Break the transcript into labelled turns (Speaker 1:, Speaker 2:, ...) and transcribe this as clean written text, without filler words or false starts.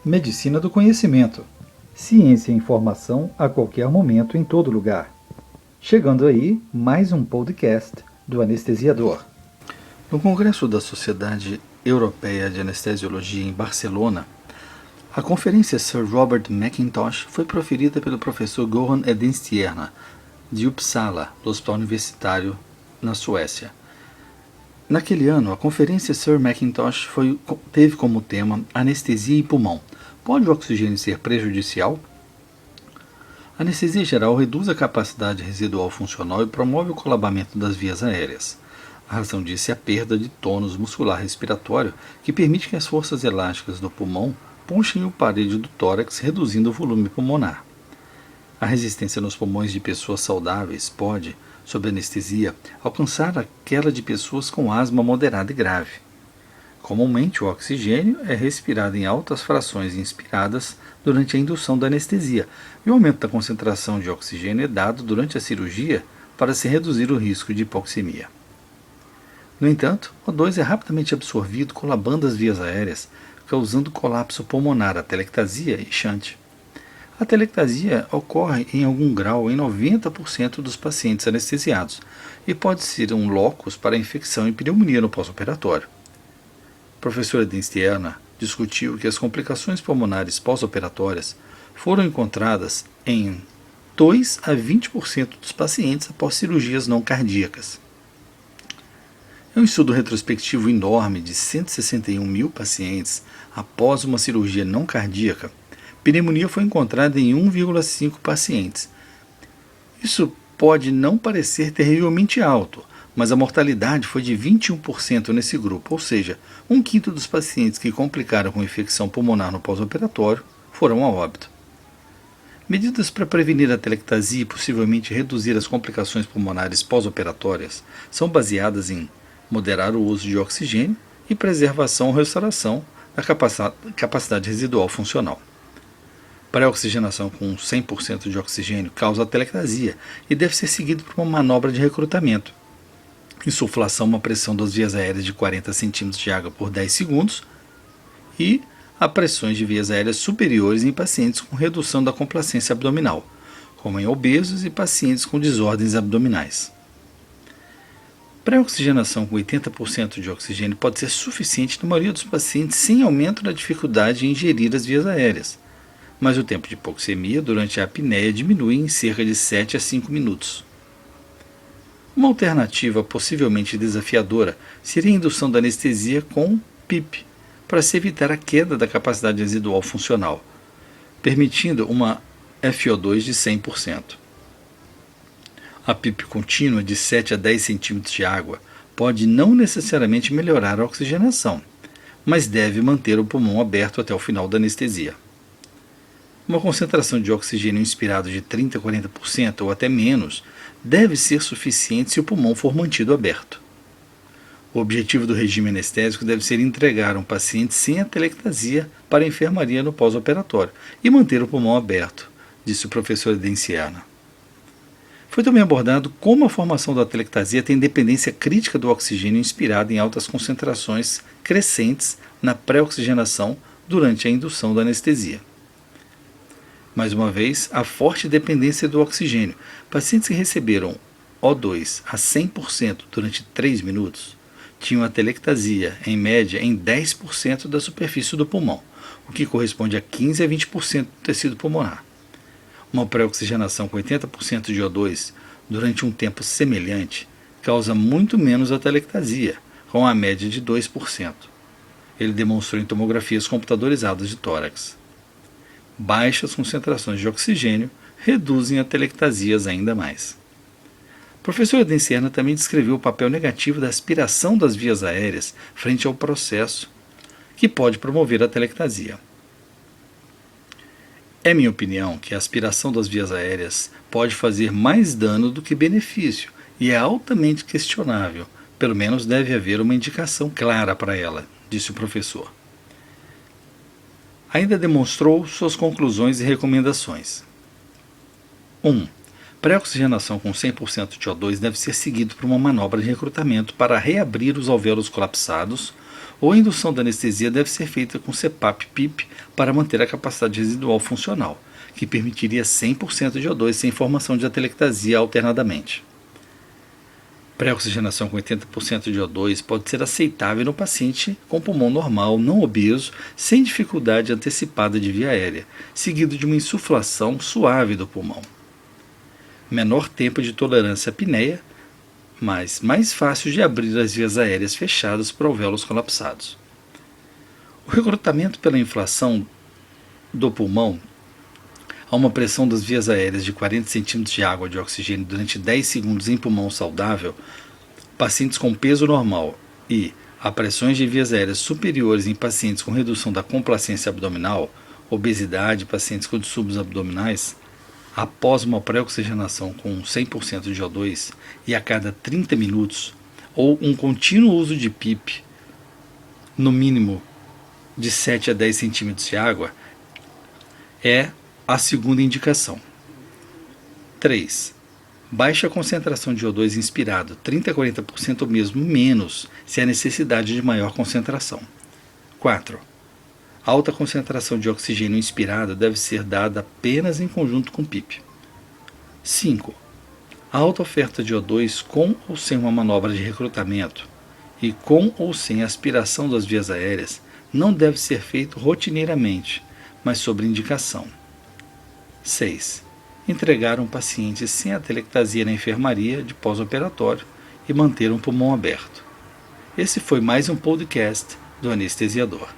Speaker 1: Medicina do conhecimento. Ciência e informação a qualquer momento, em todo lugar. Chegando aí, mais um podcast do Anestesiador.
Speaker 2: No Congresso da Sociedade Europeia de Anestesiologia em Barcelona, a conferência Sir Robert Mackintosh foi proferida pelo professor Göran Edenstierna, de Uppsala, do Hospital Universitário, na Suécia. Naquele ano, a conferência Sir Mackintosh teve como tema Anestesia e pulmão. Pode o oxigênio ser prejudicial? A anestesia geral reduz a capacidade residual funcional e promove o colabamento das vias aéreas. A razão disso é a perda de tônus muscular respiratório, que permite que as forças elásticas do pulmão puxem o parede do tórax, reduzindo o volume pulmonar. A resistência nos pulmões de pessoas saudáveis pode, sob anestesia, alcançar aquela de pessoas com asma moderada e grave. Comumente, o oxigênio é respirado em altas frações inspiradas durante a indução da anestesia, e o aumento da concentração de oxigênio é dado durante a cirurgia para se reduzir o risco de hipoxemia. No entanto, o O2 é rapidamente absorvido colabando as vias aéreas, causando colapso pulmonar, atelectasia e shunt. A atelectasia ocorre em algum grau em 90% dos pacientes anestesiados e pode ser um locus para infecção e pneumonia no pós-operatório. O professor Edenstierna discutiu que as complicações pulmonares pós-operatórias foram encontradas em 2 a 20% dos pacientes após cirurgias não cardíacas. Em um estudo retrospectivo enorme de 161 mil pacientes após uma cirurgia não cardíaca, pneumonia foi encontrada em 1,5 pacientes. Isso pode não parecer terrivelmente alto, mas a mortalidade foi de 21% nesse grupo, ou seja, 1/5 dos pacientes que complicaram com infecção pulmonar no pós-operatório foram a óbito. Medidas para prevenir a atelectasia e possivelmente reduzir as complicações pulmonares pós-operatórias são baseadas em moderar o uso de oxigênio e preservação ou restauração da capacidade residual funcional. Pré-oxigenação com 100% de oxigênio causa atelectasia e deve ser seguido por uma manobra de recrutamento. Insuflação, uma pressão das vias aéreas de 40 cm de água por 10 segundos e a pressões de vias aéreas superiores em pacientes com redução da complacência abdominal, como em obesos e pacientes com desordens abdominais. Pré-oxigenação com 80% de oxigênio pode ser suficiente na maioria dos pacientes sem aumento na dificuldade em ingerir as vias aéreas, mas o tempo de hipoxemia durante a apneia diminui em cerca de 7 a 5 minutos. Uma alternativa possivelmente desafiadora seria a indução da anestesia com PIP, para se evitar a queda da capacidade residual funcional, permitindo uma FO2 de 100%. A PIP contínua de 7 a 10 cm de água pode não necessariamente melhorar a oxigenação, mas deve manter o pulmão aberto até o final da anestesia. Uma concentração de oxigênio inspirado de 30 a 40% ou até menos deve ser suficiente se o pulmão for mantido aberto. O objetivo do regime anestésico deve ser entregar um paciente sem atelectasia para a enfermaria no pós-operatório e manter o pulmão aberto, disse o professor Edenstierna. Foi também abordado como a formação da atelectasia tem dependência crítica do oxigênio inspirado em altas concentrações crescentes na pré-oxigenação durante a indução da anestesia. Mais uma vez, a forte dependência do oxigênio. Pacientes que receberam O2 a 100% durante 3 minutos tinham atelectasia, em média, em 10% da superfície do pulmão, o que corresponde a 15 a 20% do tecido pulmonar. Uma pré-oxigenação com 80% de O2 durante um tempo semelhante causa muito menos atelectasia, com a média de 2%. Ele demonstrou em tomografias computadorizadas de tórax. Baixas concentrações de oxigênio reduzem atelectasias ainda mais. O professor Edenstierna também descreveu o papel negativo da aspiração das vias aéreas frente ao processo que pode promover a atelectasia. É minha opinião que a aspiração das vias aéreas pode fazer mais dano do que benefício e é altamente questionável. Pelo menos deve haver uma indicação clara para ela, disse o professor. Ainda demonstrou suas conclusões e recomendações. 1. Pré-oxigenação com 100% de O2 deve ser seguido por uma manobra de recrutamento para reabrir os alvéolos colapsados ou a indução da anestesia deve ser feita com CPAP-PIP para manter a capacidade residual funcional, que permitiria 100% de O2 sem formação de atelectasia alternadamente. Pré-oxigenação com 80% de O2 pode ser aceitável no paciente com pulmão normal, não obeso, sem dificuldade antecipada de via aérea, seguido de uma insuflação suave do pulmão. Menor tempo de tolerância à apneia, mas mais fácil de abrir as vias aéreas fechadas por alvéolos colapsados. O recrutamento pela inflação do pulmão a uma pressão das vias aéreas de 40 cm de água de oxigênio durante 10 segundos em pulmão saudável, pacientes com peso normal e a pressões de vias aéreas superiores em pacientes com redução da complacência abdominal, obesidade, pacientes com distúrbios abdominais, após uma pré-oxigenação com 100% de O2 e a cada 30 minutos, ou um contínuo uso de PIP, no mínimo de 7 a 10 centímetros de água, é a segunda indicação. 3. Baixa concentração de O2 inspirado, 30 a 40% ou mesmo menos, se há necessidade de maior concentração. 4. Alta concentração de oxigênio inspirado deve ser dada apenas em conjunto com PIP. 5. Alta oferta de O2 com ou sem uma manobra de recrutamento e com ou sem aspiração das vias aéreas não deve ser feito rotineiramente, mas sob indicação. 6. Entregar um paciente sem atelectasia na enfermaria de pós-operatório e manter um pulmão aberto. Esse foi mais um podcast do Anestesiador.